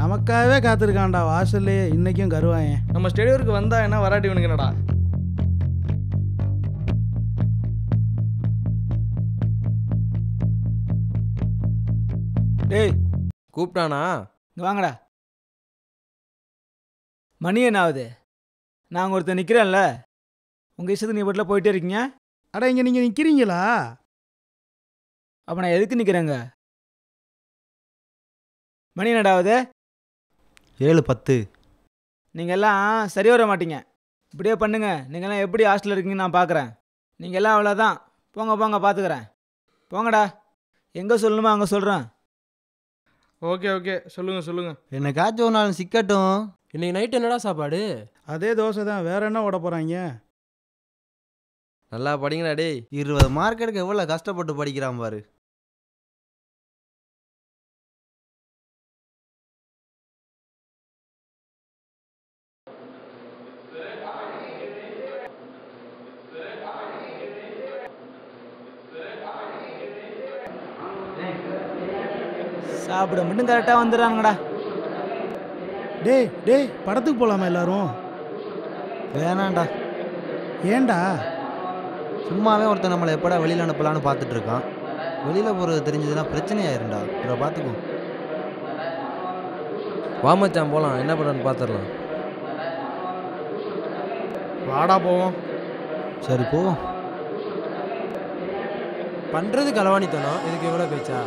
நமக்காகவே காத்திருக்கான்டா வாசல்லையே இன்னைக்கும் கருவாயன். நம்ம ஸ்டேடியோருக்கு வந்தா என்ன வராட்டி இவனுக்கு என்னடா? டேய் கூப்பிட்டானா? இங்க வாங்கடா. மணி என்ன ஆகுது? நான் ஒருத்தர் நிற்கிறேன்ல, உங்கள் இஷ்டத்துக்கு நீ வீட்டில் போயிட்டே இருக்கீங்க. அட இங்கே நீங்கள் நிற்கிறீங்களா? அப்போ நான் எதுக்கு நிற்கிறேங்க? மணி என்னடா ஆகுது? 7:10. நீங்கள் எல்லாம் சரி வர மாட்டீங்க. இப்படியே பண்ணுங்க. நீங்கள்லாம் எப்படி ஹாஸ்டலில் இருக்கீங்கன்னு நான் பார்க்குறேன். நீங்கள் எல்லாம் அவ்வளோதான். போங்க போங்க, பார்த்துக்கிறேன். போங்கடா. எங்கே சொல்லணுமோ அங்கே சொல்கிறேன். ஓகே ஓகே, சொல்லுங்க சொல்லுங்க. என்னைக்காச்சும் ஒரு நாள் சிக்கட்டும். இன்னைக்கு நைட் என்னடா சாப்பாடு? அதே தோசை தான், வேற என்ன ஓட போகிறாங்க? நல்லா படிங்கடா டேய். 20 மார்க் எடுக்க எவ்வளோ கஷ்டப்பட்டு படிக்கிறான் பாரு. சாப்பிட மட்டும் கரெக்டாக வந்துடுறாங்கடா. டேய் டேய், படத்துக்கு போகலாமா எல்லாரும்? வேணாண்டா. ஏன்டா? சும்மாவே ஒருத்தன் நம்மளை எப்படா வெளியில் அனுப்பலான்னு பார்த்துட்டு இருக்கான். வெளியில் போகிறது தெரிஞ்சதுன்னா பிரச்சனையாயிருண்டா. இதை பார்த்துக்கும். வாமச்சான் போகலாம், என்ன பண்ணுறன்னு பார்த்துடலாம். வாடா போவோம். சரி போவோம். பண்ணுறது களவாணித்தனம், இதுக்கு எவ்வளோ பேச்சா?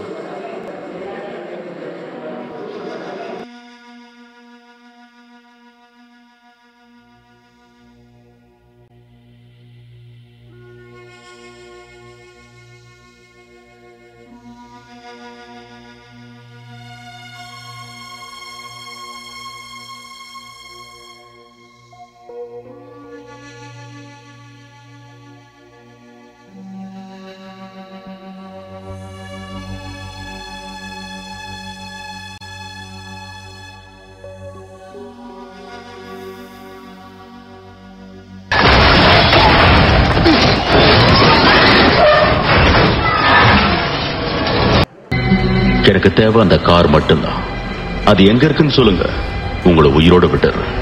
எனக்கு தேவை அந்த கார் மட்டும்தான். அது எங்க இருக்குன்னு சொல்லுங்க, உங்களை உயிரோட விட்டுறேன்.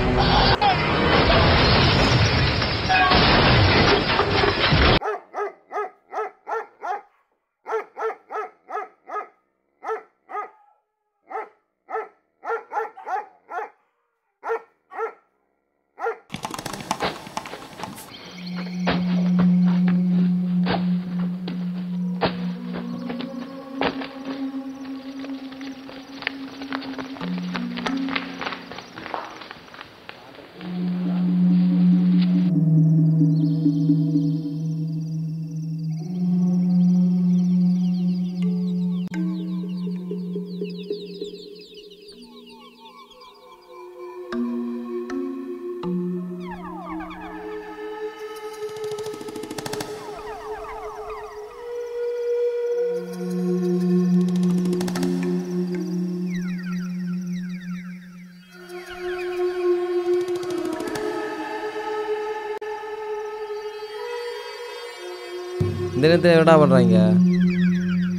இந்த நேரத்தில் என்னடா பண்ணுறாங்க?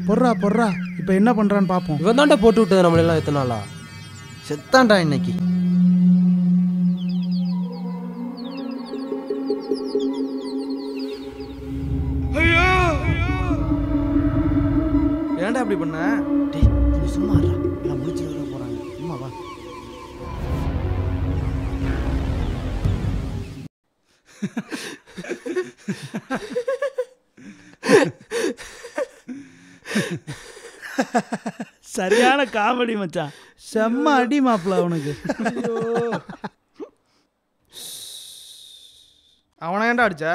பொர்றா பொர்றா, இப்போ என்ன பண்ணுறான்னு பார்ப்போம். இவன் தாண்டா போட்டு விட்டது நம்மளெல்லாம் எத்தனை நாளா? செத்தான்டா இன்னைக்கு. ஏன்டா அப்படி பண்ண? டேய் கொஞ்சம் சும்மா இருடா. எல்லாம் முடிச்சு வர போகிறாங்க. சும்மா வா. சரியான காமெடி மச்சான். செம்ம அடி மாப்பிள்ள அவனுக்கு. அவனை ஏன்டா அடிச்சா?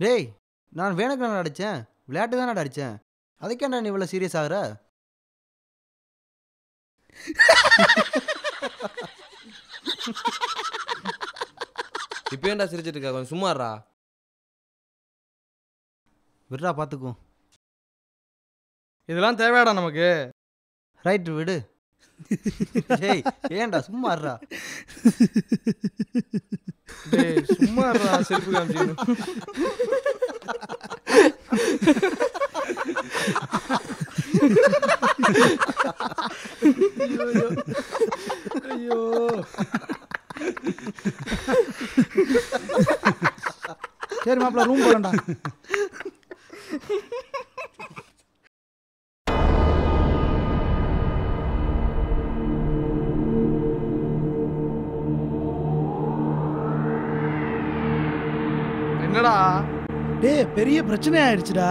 டேய் நான் வேணுக்கு நான் அடித்தேன், விளையாட்டு தானே அடித்தேன். அதுக்கேண்டா நீ இவ்வளோ சீரியஸ் ஆகுற? இப்போ ஏன்டா சிரிச்சிட்டு இருக்கா? கொஞ்சம் சும்மாறா. விட்றா பார்த்துக்கும். இதெல்லாம் தேவையாடா நமக்கு? ரைட் விடு. டேய் ஏன்டா சும்மா இருடா. டேய் சும்மா இருடா, செருப்பு காமிச்சிக்கணும். ஐயோ சரி மாப்பிள்ள ரூம் போறேன்டா. என்னடா டேய் பெரிய பிரச்சனை ஆயிடுச்சுடா.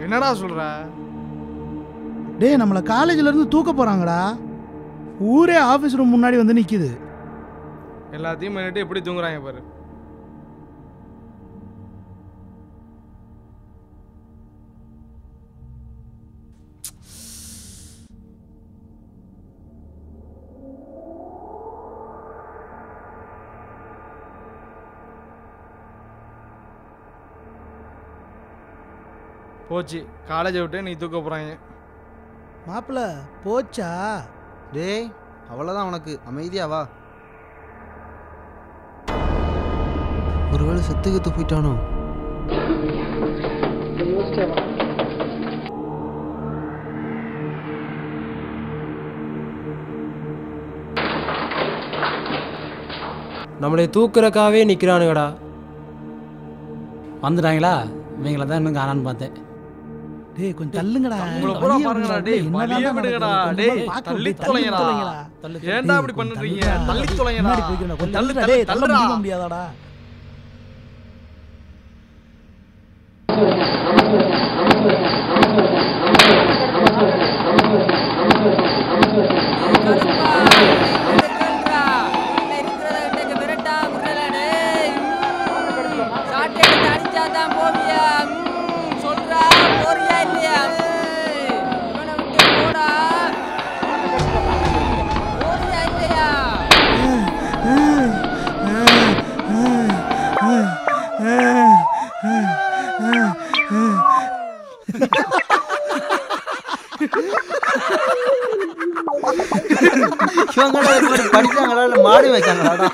என்னடா சொல்ற? டேய் நம்மளை காலேஜ்ல இருந்து தூக்க போறாங்கடா. ஊரே ஆபீஸ் ரூம் முன்னாடி வந்து நிக்குது. எல்லாத்தையும் பண்ணிட்டு எப்படி தூங்குறாங்க பாரு. போச்சு, காலேஜை விட்டு நீ தூக்க போறாங்க. மாப்பிள்ள போச்சா? டேய் அவ்வளோதான் உனக்கு, அமைதியா வா. ஒருவேளை செத்துக்கிட்டு போயிட்டானோ? நம்மளை தூக்குறக்காவே நிற்கிறானுங்கடா. வந்துட்டாங்களா? இவங்கள தான் இன்னும் காணான்னு பார்த்தேன். டேய் கொஞ்சம் தள்ளுங்கடா. உங்களை பூரா பாருங்கடா. டேய் வலியே விடுங்கடா. டேய் தள்ளி தொலைங்கடா. ஏன்டா இப்படி பண்றீங்க? தள்ளி தொலைங்கடா. தள்ளு டேய், தள்ள முடியாதாடா? இவங்களா படிச்சாங்களா இல்லை மாடி வைக்காங்களாடா?